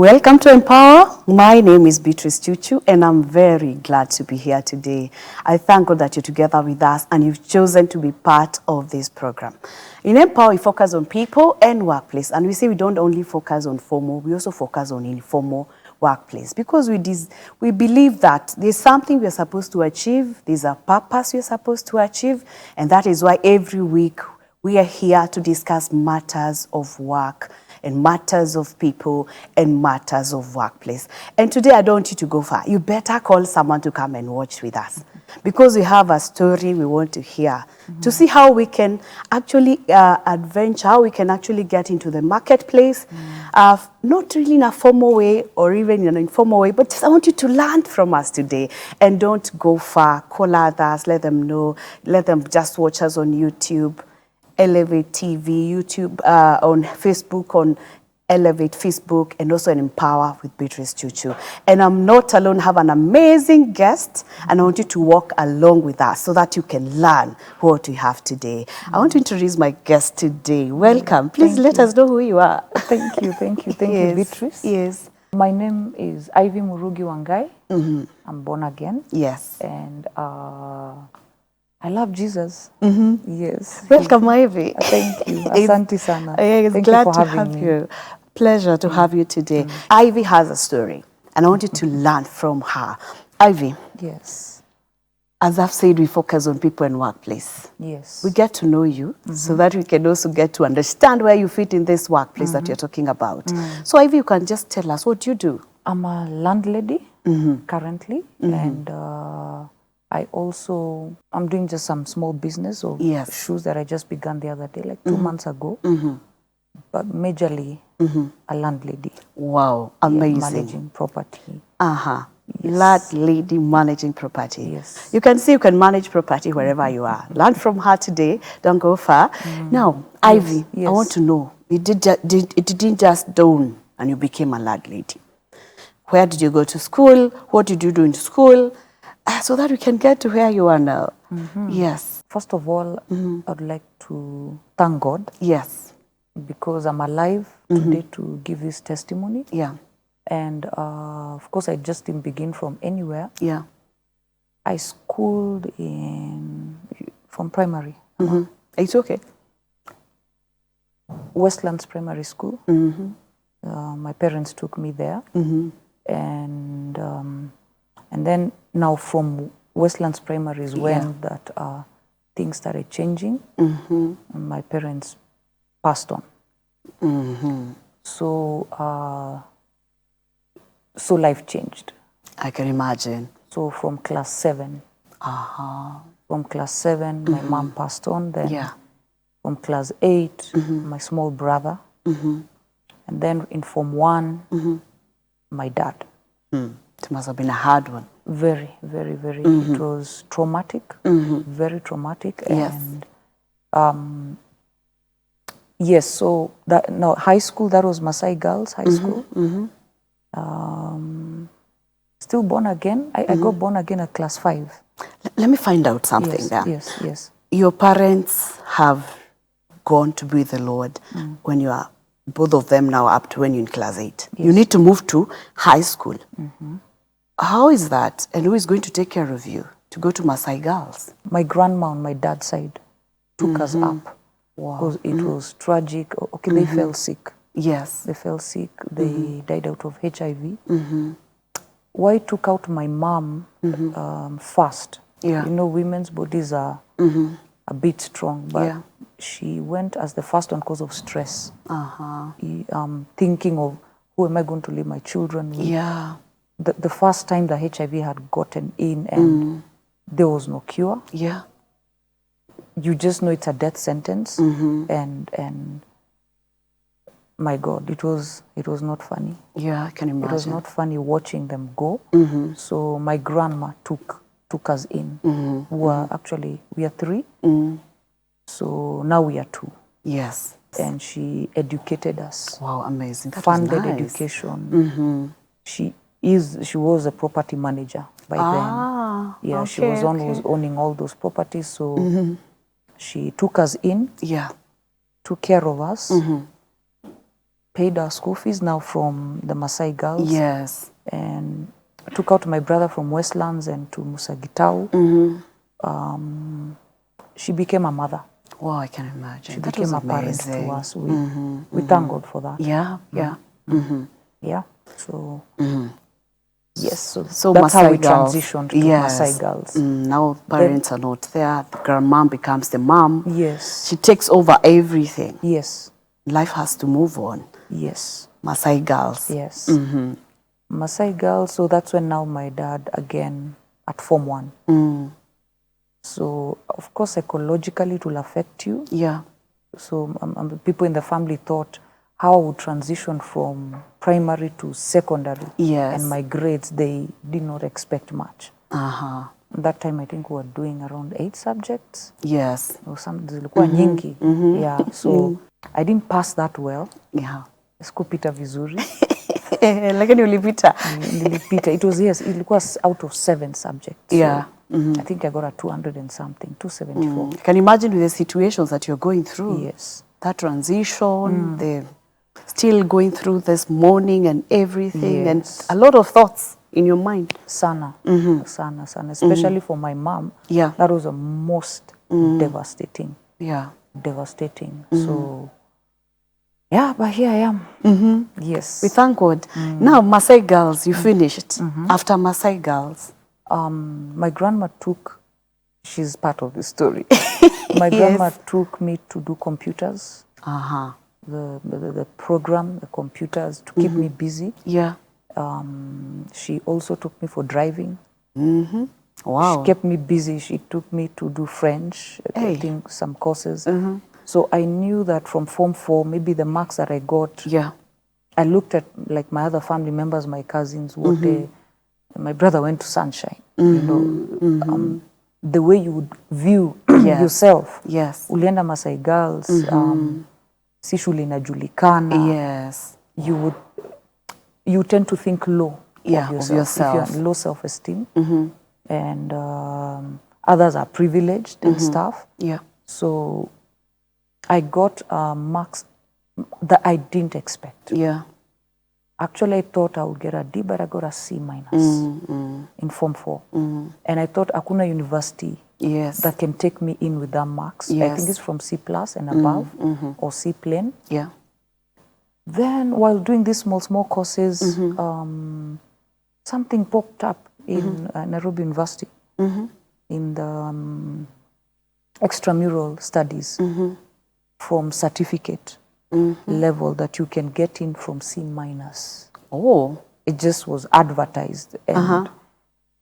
Welcome to Empower. My name is Beatrice Chuchu, and I'm very glad to be here today. I thank God that you're together with us and you've chosen to be part of this program. In Empower, we focus on people and workplace, and we say we don't only focus on formal, we also focus on informal workplace because we believe that there's something we're supposed to achieve, there's a purpose we're supposed to achieve, and that is why every week we are here to discuss matters of work and matters of people and matters of workplace. And today I don't want you to go far. You better call someone to come and watch with us because we have a story we want to hear to see how we can actually adventure, how we can actually get into the marketplace, not really in a formal way or even in an informal way, but just I want you to learn from us today. And don't go far. Call others, let them know, let them just watch us on YouTube. Elevate TV, YouTube, on Facebook, on Elevate Facebook, and also on Empower with Beatrice Chuchu. And I'm not alone, I have an amazing guest, and I want you to walk along with us so that you can learn what we have today. I want to introduce my guest today. Welcome. Please let us know who you are. Thank you, Yes. Beatrice. Yes. My name is Ivy Murugi Wangai. I'm born again. Yes. And I love Jesus. Yes. Welcome, Ivy. Thank you. Asante sana. Thank Glad you for having me. Pleasure to have you today. Ivy has a story, and I want you to learn from her. Ivy. Yes. As I've said, we focus on people and workplace. Yes. We get to know you so that we can also get to understand where you fit in this workplace that you're talking about. So Ivy, you can just tell us what you do. I'm a landlady currently, and I'm doing just some small business of shoes that I just began the other day, like 2 months ago. But majorly a landlady. Wow, amazing. Yeah, managing property. Yes. Landlady managing property. Yes. You can see you can manage property wherever you are. Learn from her today. Don't go far. Now, Ivy, I want to know, it didn't just dawn and you became a landlady. Where did you go to school? What did you do in school? So that we can get to where you are now. Yes. First of all, I'd like to thank God. Yes. Because I'm alive today to give this testimony. Yeah. And of course, I just didn't begin from anywhere. Yeah. I schooled from primary. It's okay. Westlands Primary School. My parents took me there. And then now from Westlands Primary is when that things started changing. And my parents passed on. So life changed. I can imagine. So from class 7. From class 7, my mom passed on. Then from class 8, my small brother. And then in Form 1, my dad. It must have been a hard one. Very, very, very. It was traumatic. Very traumatic. Yes. And yes, so high school, that was Maasai Girls High School. Still born again. I got born again at class 5. Let me find out something there. Yes. Your parents have gone to be with the Lord when you are, both of them now up to when you're in class 8. Yes. You need to move to high school. How is that? And who is going to take care of you to go to Maasai Girls? My grandma on my dad's side took us up. Wow. Because it was tragic. Okay, they fell sick. Yes. They fell sick. They died out of HIV. Why took out my mom first? Yeah. You know, women's bodies are a bit strong, but she went as the first one because of stress. Thinking of who am I going to leave my children with? Yeah. The first time the HIV had gotten in and there was no cure. Yeah. You just know it's a death sentence, and my God, it was not funny. Yeah, I can imagine. It was not funny watching them go. So my grandma took us in. We are 3. So now we are 2. Yes. And she educated us. Wow, amazing. That funded nice. Education. She was a property manager by then. Yeah, okay, she was was owning all those properties. So she took us in. Yeah. Took care of us. paid our school fees now from the Maasai girls. Yes. And I took out my brother from Westlands and to Musagitau. She became a mother. Wow, I can imagine. She That became was a parent amazing. to us. We thank God for that. Yeah, yeah. Yeah. So yes, So that's how Maasai we girls, transitioned to yes. Maasai girls. Now parents are not there. The grandmom becomes the mom. Yes. She takes over everything. Yes. Life has to move on. Yes. Maasai girls. Yes. Maasai girls. So that's when now my dad again at Form 1. So of course psychologically it will affect you. Yeah. So people in the family thought how I would transition from primary to secondary. Yes. And my grades, they did not expect much. That time I think we were doing around 8 subjects. Yes. Or some zilikuwa nyingi. Yeah. So I didn't pass that well. Yeah. Sikupita vizuri. Lakini ulipita. Nilipita. It was, yes, ilikuwa out of 7 subjects. Yeah. So I think I got a 200 and something, 274. You can imagine with the situations that you're going through. Yes. That transition, the still going through this mourning and everything, and a lot of thoughts in your mind. Sana, sana, sana. Especially for my mom. Yeah. That was the most devastating. Yeah. Devastating. So, yeah, but here I am. Yes. We thank God. Now, Maasai girls, you finished. After Maasai girls. My grandma took, she's part of the story. My grandma took me to do computers. The program, the computers, to keep me busy. Yeah. She also took me for driving. Wow. She kept me busy. She took me to do French, I think some courses. So I knew that from Form 4, maybe the marks that I got, I looked at like my other family members, my cousins, what they, my brother went to Sunshine. You know, the way you would view yourself. Yes. Ulienda Maasai girls, si shule inajulikana. Yes. You tend to think low of yourself. If you have low self-esteem, and others are privileged and stuff. Yeah. So I got marks that I didn't expect. Yeah. Actually, I thought I would get a D, but I got a C minus in Form 4. And I thought Akuna University that can take me in with that marks. I think it's from C plus and above, or C plain. Yeah. Then while doing these small courses, something popped up in Nairobi University in the extramural studies from certificate level that you can get in from C minus. Oh. It just was advertised and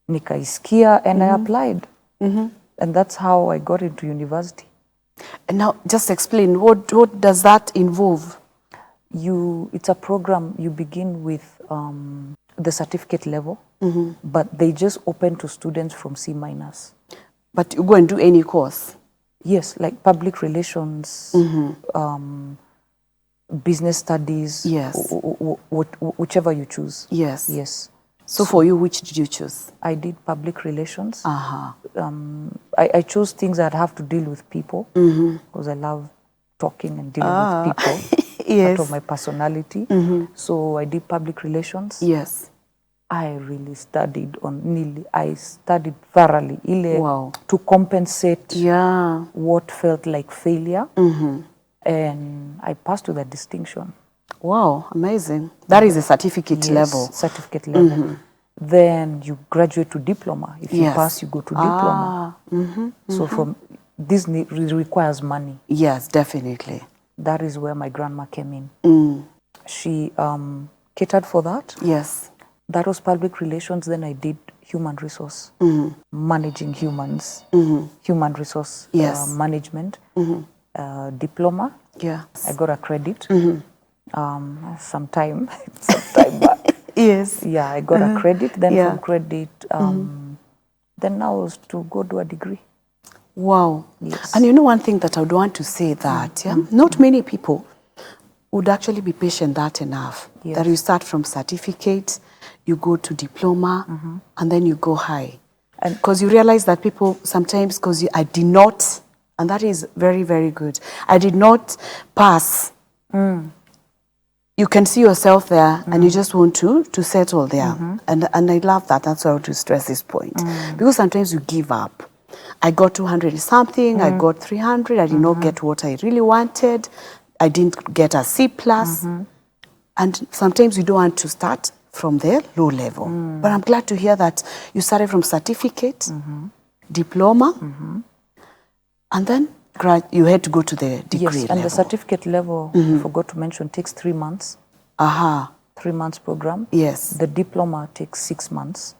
nikaisikia and I applied. And that's how I got into university. And now just explain, what does that involve? It's a program, you begin with the certificate level, but they just open to students from C minus. But you go and do any course? Yes, like public relations, business studies, whichever you choose. Yes. Yes. So for you, which did you choose? I did public relations. I chose things that have to deal with people because I love talking and dealing with people. Part of my personality. So I did public relations. Yes. I really studied I studied thoroughly to compensate what felt like failure. And I passed with a distinction. Wow, amazing. That is a certificate level. Certificate level. Then you graduate to diploma. If you pass, you go to diploma. So from this requires money. Yes, definitely. That is where my grandma came in. She catered for that. Yes. That was public relations. Then I did human resource, managing humans, human resource management, diploma. Yeah. I got a credit sometime back. Yes. Yeah, I got a credit. Then from credit, then now was to go do a degree. Wow. Yes. And you know one thing that I would want to say that, not many people would actually be patient that enough. Yes. That you start from certificate, you go to diploma, and then you go high. And because you realize that people sometimes, because I did not, and that is very, very good. I did not pass. you can see yourself there and you just want to settle there. And I love that. That's why I want to stress this point. Because sometimes you give up. I got 200 something, I got 300, I did not get what I really wanted. I didn't get a C plus. And sometimes you don't want to start from the low level. But I'm glad to hear that you started from certificate, diploma, and then you had to go to the degree level. Yes, and the certificate level, I forgot to mention, takes 3 months. 3 months program. Yes. The diploma takes 6 months.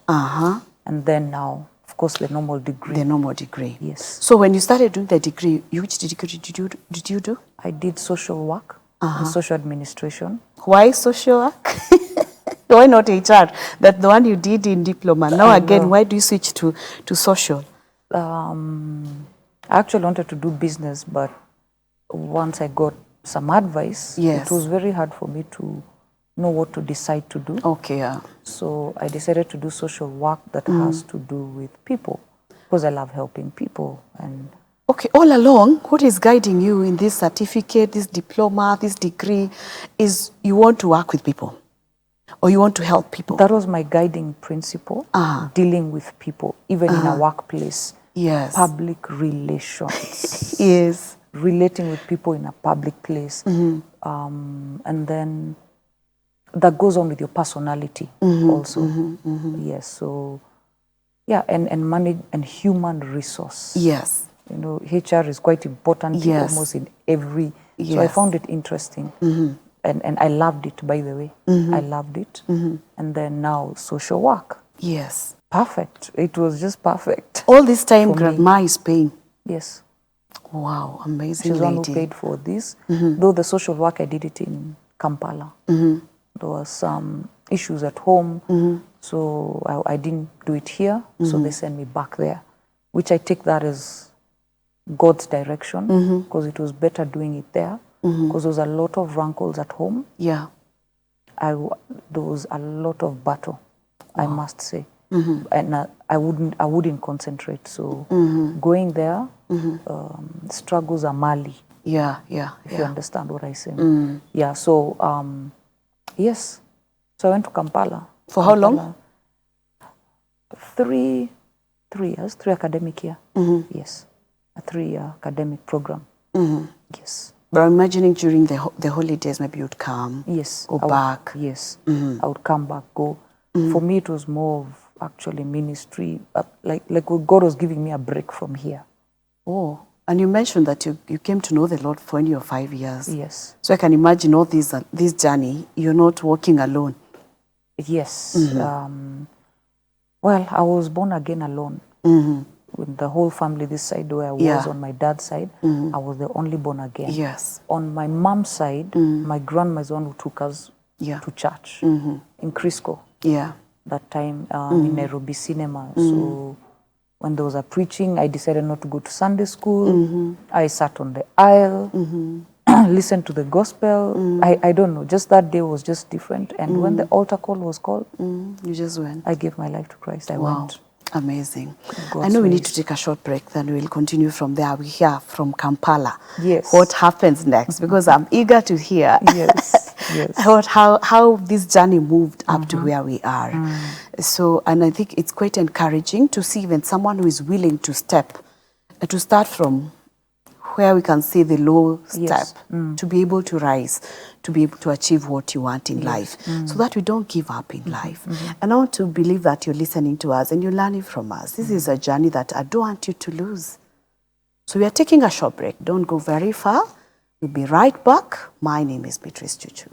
And then now, of course, the normal degree. The normal degree. Yes. So when you started doing the degree, which degree did you do? I did social work and social administration. Why social work? Why not HR? That's the one you did in diploma. Now again, why do you switch to social? I actually wanted to do business, but once I got some advice, it was very hard for me to know what to decide to do. Okay, yeah. So I decided to do social work that has to do with people, because I love helping people. And okay, all along, what is guiding you in this certificate, this diploma, this degree, is you want to work with people, or you want to help people? That was my guiding principle, dealing with people, even in a workplace. Yes. Public relations. Yes. Relating with people in a public place. And then that goes on with your personality also. Yes, so, yeah, and money and human resource. Yes. You know, HR is quite important almost in every, so I found it interesting. And I loved it, by the way. I loved it. And then now social work. Yes. Perfect. It was just perfect. All this time, Grandma is paying. Yes. Wow, amazing. She's the one who paid for this. Though the social work, I did it in Kampala. There were some issues at home, so I didn't do it here. So they sent me back there, which I take that as God's direction, because it was better doing it there, because there was a lot of rankles at home. Yeah. There was a lot of battle, I must say. And I wouldn't concentrate. So going there, struggles are Mali. Yeah. If you understand what I say. Yeah. So yes. So I went to Kampala. For how long? 3 years, 3 academic year. Yes, a 3-year academic program. Yes. But I'm imagining during the holidays, maybe you'd come. Yes. Go back. Yes. I would come back, go. For me, it was more of actually ministry, like God was giving me a break from here. Oh, and you mentioned that you came to know the Lord for only 5 years. Yes. So I can imagine all this journey, you're not walking alone. Yes. Well, I was born again alone. With the whole family this side where I was on my dad's side, I was the only born again. Yes. On my mom's side, my grandma is the one who took us to church in Crisco. Yeah. That time in Nairobi Cinema. So when there was a preaching, I decided not to go to Sunday school. I sat on the aisle, listened to the gospel. I don't know, just that day was just different. And when the altar call was called, you just went. I gave my life to Christ. I went. Amazing. God's I know we need ways. to take a short break, then we'll continue from there. We hear from Kampala. Yes. What happens next? Because I'm eager to hear Yes. Yes. how this journey moved up to where we are. So, and I think it's quite encouraging to see even someone who is willing to to start from where we can see the low step, to be able to rise, to be able to achieve what you want in life, so that we don't give up in life. And I want to believe that you're listening to us and you're learning from us. This is a journey that I don't want you to lose. So we are taking a short break. Don't go very far. We'll be right back. My name is Beatrice Chuchu.